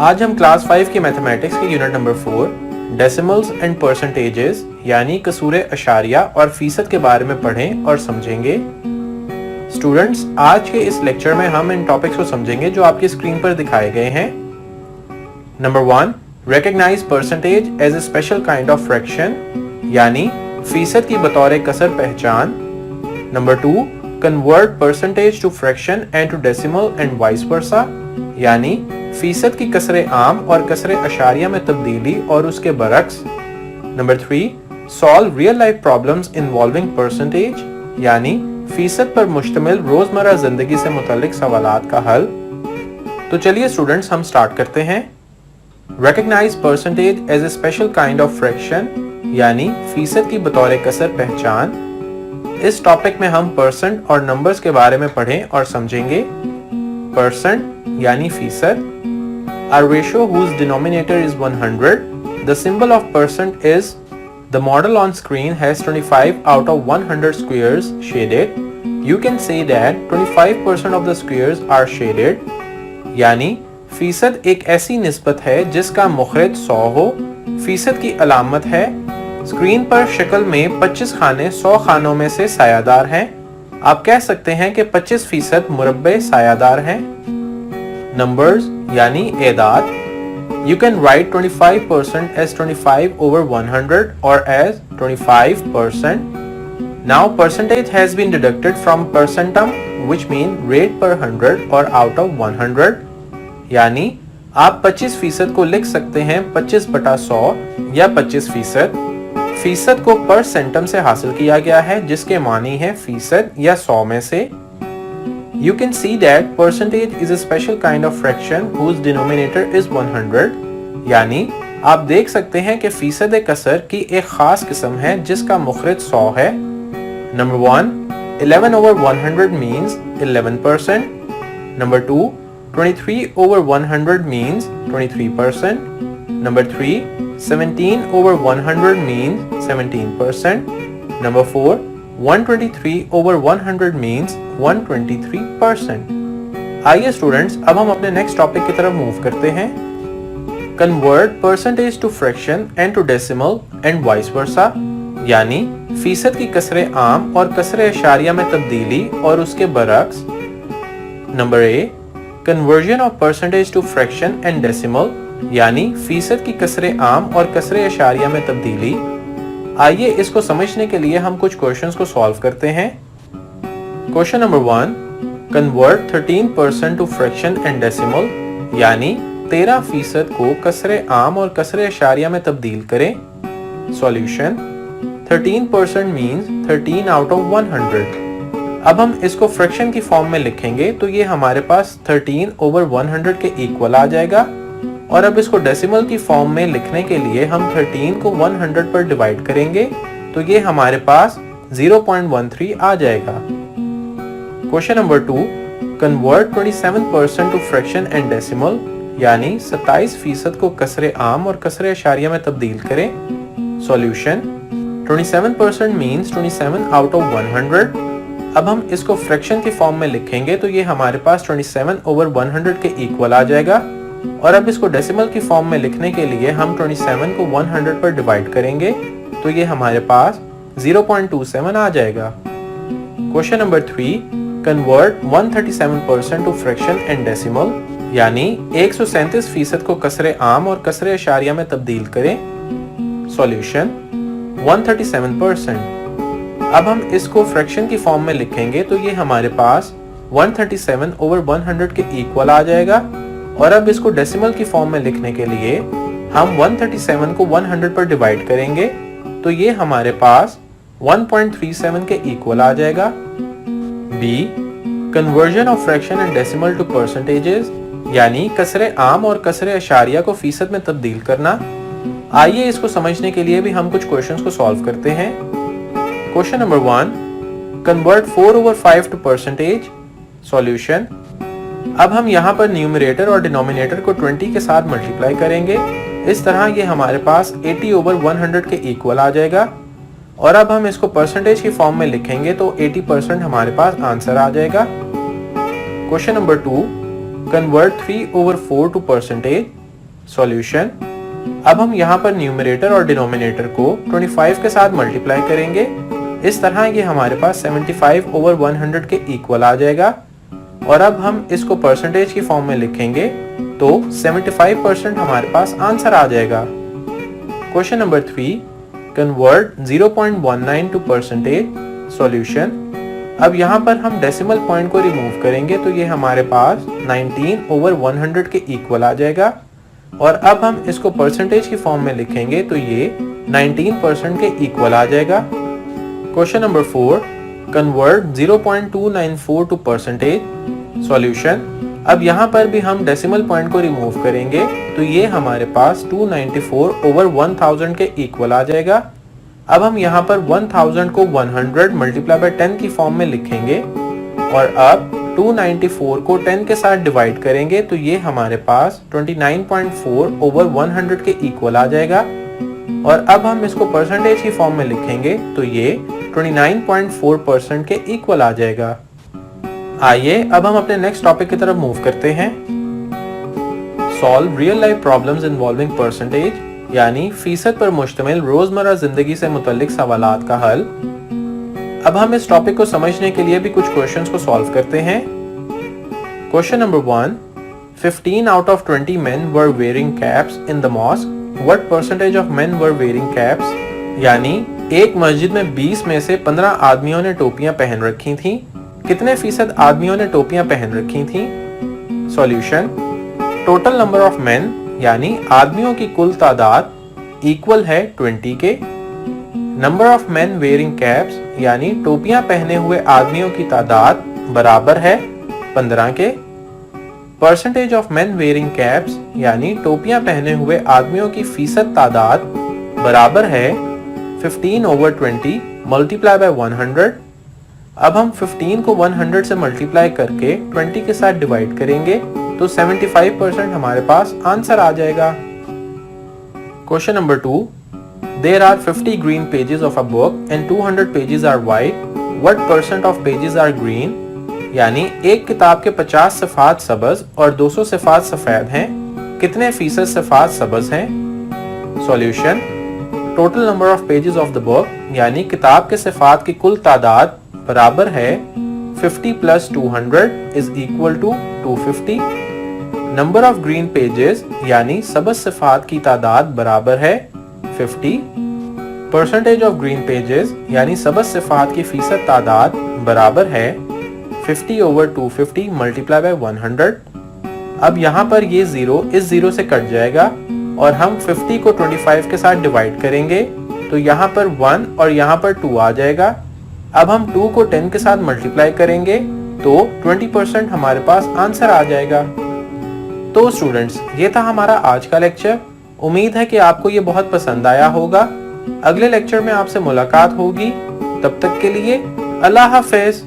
आज हम क्लास 5 की मैथमेटिक्स के unit number 4 decimals and percentages यानी कसूरे अशारिया और फीसद के बारे में पढ़ें और समझेंगे। स्टूडेंट्स, आज के इस लेक्चर में हम इन टॉपिक्स को समझेंगे जो आपकी स्क्रीन पर दिखाए गए हैं। Number 1, recognise percentage as a special kind of fraction यानी फीसद की बतौर कसर पहचान। Number 2, convert percentage to fraction and to decimal and vice versa यानी फीसद की कसरे आम और कसरे अशारिया में तब्दीली और उसके बरक्स। Number 3, solve real life problems involving percentage यानी फीसद पर मुश्तमिल रोजमर्रा जिंदगी से मुतल्लिक सवालात का हल। तो चलिए स्टूडेंट्स, हम स्टार्ट करते हैं। Recognise percentage as a special kind of fraction यानी फीसद की बतौर कसर पहचान। इस टॉपिक में हम परसेंट और नंबर्स के बारे में पढ़ें और समझेंगे। परसेंट यानी फीसद। A ratio whose denominator is 100. The symbol of percent is the model on screen has 25 out of 100 squares shaded. You can say that 25% of the squares are shaded. यानी फीसद एक ऐसी निस्बत है जिसका मुखरज 100 हो। फीसद की अलामत है। स्क्रीन पर शक्ल में 25 खाने 100 खानों में से सायादार हैं। आप कह सकते हैं कि 25% मुरब्बे सायादार हैं। नंबर्स यानी एदाद। You can write 25% as 25 over 100 or as 25%. Now percentage has been deducted from percentum which mean rate per 100 or out of 100. यानी आप 25% को लिख सकते हैं 25/100 या 25%। फीसद को पर सेंटम से हासिल किया गया है जिसके मानी है फीसद या 100 में से। You can see that percentage is a special kind of fraction whose denominator is 100. यानी आप देख सकते हैं कि फीसद कसर की एक खास किस्म है जिसका मुखरज 100 है। Number 1, 11 over 100 means 11%. Number 2, 23 over 100 means 23%. Number 3, 17 over 100 means 17%. Number 4, 123 over 100 means 123%. आइए स्टूडेंट्स, अब हम अपने नेक्स्ट टॉपिक की तरफ मूव करते हैं। Convert percentage to fraction and to decimal and vice versa यानी फीसद की कसरे आम और कसरे अशारिया में तब्दीली और उसके बरक्स। Number A, conversion of percentage to fraction and decimal यानी फीसद की कसरे आम और कसरे अशारिया में तब्दीली। आइए इसको समझने के लिए हम कुछ क्वेश्चंस को सॉल्व करते हैं। Question number 1, convert 13% to fraction and decimal यानी 13% को कसरे आम और कसरे अशारिया में तब्दील करें। Solution, 13% means 13 out of 100। अब हम इसको फ्रैक्शन की फॉर्म में लिखेंगे तो ये हमारे पास 13 over 100 के इक्वल आ जाएगा। और अब इसको डेसिमल की फॉर्म में लिखने के लिए हम 13 को 100 पर डिवाइड करेंगे तो ये हमारे पास 0.13 आ जाएगा। Question number 2, convert 27% to fraction and decimal यानी 27% को कसरे आम और कसरे अशारिया में तब्दील करें। Solution, 27% means 27 out of 100। अब हम इसको फ्रैक्शन की फॉर्म में लिखेंगे तो ये हमारे पास 27 over 100 के इक्वल आ जाएगा। और अब इसको डेसिमल की फॉर्म में लिखने के लिए हम 27 को 100 पर डिवाइड करेंगे तो ये हमारे पास 0.27 आ जाएगा। Question number 3, convert 137% to fraction and decimal यानी 137% को कसरे आम और कसरे अशारिया में तब्दील करें। सॉल्यूशन, 137%। अब हम इसको फ्रैक्शन की फॉर्म में लिखेंगे तो ये हमारे पास 137 over 100 के इक्वल आ जाएगा। और अब इसको डेसिमल की फॉर्म में लिखने के लिए हम 137 को 100 पर डिवाइड करेंगे तो ये हमारे पास 1.37 के इक्वल आ जाएगा। B, conversion of fraction and decimal to percentages यानी कसरे आम और कसरे अशारिया को फीसद में तब्दील करना। आइए इसको समझने के लिए भी हम कुछ क्वेश्चंस को सॉल्व करते हैं। Question number 1, convert 4 over 5 to percentage. Solution, अब हम यहाँ पर न्यूमरेटर और डिनोमिनेटर को 20 के साथ मल्टीप्लाई करेंगे। इस तरह ये हमारे पास 80 over 100 के इक्वल आ जाएगा। और अब हम इसको परसेंटेज की फॉर्म में लिखेंगे तो 80% हमारे पास आंसर आ जाएगा। Question number 2, convert 3 over 4 to percentage. Solution, अब हम यहाँ पर न्यूमरेटर और डिनोमिनेटर को 25 के साथ मल्टीप्लाई करेंगे। इस तरह ये हमारे पास 75/100 के इक्वल आ जाएगा। और अब हम इसको परसेंटेज की फॉर्म में लिखेंगे तो 75% हमारे पास आंसर आ जाएगा। Question number 3, convert 0.19 to percentage. Solution, अब यहाँ पर हम डेसिमल पॉइंट को रिमूव करेंगे तो ये हमारे पास 19/100 के इक्वल आ जाएगा। और अब हम इसको परसेंटेज की फॉर्म में लिखेंगे तो ये 19% के इक्वल आ जाएगा। Question number 4, convert 0.294 to percentage. Solution, अब यहाँ पर भी हम डेसिमल पॉइंट को रिमूव करेंगे तो ये हमारे पास 294/1000 के इक्वल आ जाएगा। अब हम यहाँ पर 1000 को 100 मल्टीप्लाई बाय 10 की फॉर्म में लिखेंगे और अब 294 को 10 के साथ डिवाइड करेंगे तो ये हमारे पास 29.4/100 के इक्वल आ जाएगा। और अब हम इसको परसेंटेज की फॉर्म में लिखेंगे तो ये 29.4% के इक्वल आ जाएगा। आइए अब हम अपने नेक्स्ट टॉपिक की तरफ मूव करते हैं। Solve real life problems involving percentage, यानी फीसद पर मुश्तमिल रोजमर्रा जिंदगी से मुतल्लिक सवालात का हल। अब हम इस टॉपिक को समझने के लिए भी कुछ क्वेश्चंस को सॉल्व करते हैं। Question number 1, 15 out of 20 men were wearing caps in the mosque. What percentage of men were wearing caps? यानी एक मस्जिद में 20 में से 15 आदमियों ने टोपियां पहन रखी थीं। कितने फीसद आदमियों ने टोपियां पहन रखी थीं? Solution, total number of main यानी आदमियों की कुल तादाद इक्वल है 20 के। Number of main wearing caps यानी टोपियां पहने हुए आदमियों की तादाद बराबर है 15 के। Percentage of main wearing caps यानी टोपियां पहने हुए आदमियों की फीसद तादाद बराबर है 15/20 मल्टीप्लाई बाय 100। अब हम 15 को 100 से मल्टीप्लाई करके 20 के साथ डिवाइड करेंगे तो 75% हमारे पास आंसर आ जाएगा। Question number 2, there are 50 green pages of a book and 200 pages are white. What percent of pages are green? यानी एक किताब के 50 सफ़ात सबज और 200 सफ़ात सफ़ेद हैं। कितने फीसद सफ़ात सबज हैं? Solution, total number of pages of the book यानी किताब के सफ़ात की कुल तादाद बराबर है 50 + 200 is equal to 250। Number of green pages यानी सबज सफ़ात की तादाद बराबर है 50। परसेंटेज ऑफ ग्रीन पेजेस यानी सबज सफ़ात की फीसद तादाद बराबर है 50/250 मल्टीप्लाई बाय 100। अब यहाँ पर ये 0 इस 0 से कट जाएगा और हम 50 को 25 के साथ डिवाइड करेंगे तो यहाँ पर 1 और यहाँ पर 2 आ जाएगा। अब हम 2 को 10 के साथ मल्टीप्लाई करेंगे तो 20% हमारे पास आंसर आ जाएगा। तो स्टूडेंट्स, ये था हमारा आज का लेक्चर। उम्मीद है कि आपको ये बहुत पसंद आया होगा। अगले लेक्चर में आपसे मुलाकात होगी। तब तक के लिए अल्लाह हाफिज।